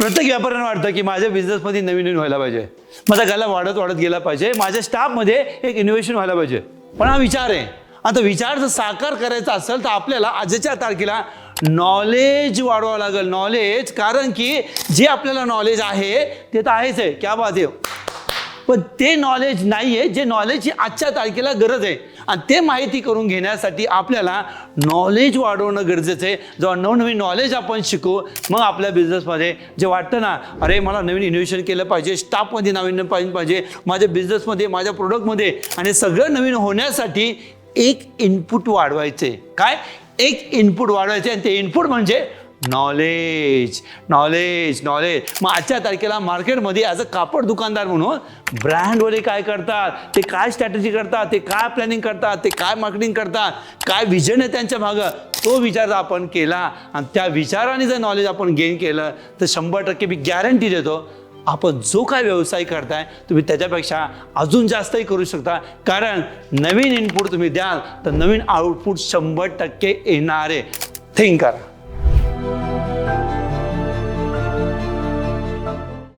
प्रत्येक व्यापाऱ्यांना वाटतं की माझ्या बिझनेसमध्ये नवीन व्हायला पाहिजे, माझा गाला वाढत गेला पाहिजे, माझ्या स्टाफमध्ये एक इनोव्हेशन व्हायला पाहिजे. पण हा विचार आहे. आता विचार जर साकार करायचा असेल तर आपल्याला आजच्या तारखेला नॉलेज वाढवावं लागेल. नॉलेज, कारण की जे आपल्याला नॉलेज आहे ते तर आहेच आहे, क्या बात आहे, पण ते नॉलेज नाही आहे जे नॉलेजची आजच्या तारखेला गरज आहे. आणि ते माहिती करून घेण्यासाठी आपल्याला नॉलेज वाढवणं गरजेचं आहे. जेव्हा नवनवीन नॉलेज आपण शिकू, मग आपल्या बिझनेसमध्ये जे वाटतं ना, अरे मला नवीन इनोव्हेशन केलं पाहिजे, स्टाफमध्ये नवीन पाहिजे, माझ्या बिझनेसमध्ये, माझ्या प्रोडक्टमध्ये, आणि सगळं नवीन होण्यासाठी एक इनपुट वाढवायचे. काय? एक इनपुट वाढवायचे, आणि ते इनपुट म्हणजे नॉलेज. नॉलेज नॉलेज मग आजच्या तारखेला मार्केटमध्ये ॲज अ कापड दुकानदार म्हणून ब्रँडवाले काय करतात, ते काय स्ट्रॅटेजी करतात, ते काय प्लॅनिंग करतात, ते काय मार्केटिंग करतात, काय विजन आहे त्यांच्या मागं, तो विचार आपण केला आणि त्या विचाराने जर नॉलेज आपण गेन केलं तर 100% मी गॅरंटी देतो आपण जो काय व्यवसाय करताय तुम्ही त्याच्यापेक्षा अजून जास्तही करू शकता. कारण नवीन इनपुट तुम्ही द्याल तर नवीन आउटपुट 100% येणार आहे. थिंक करा.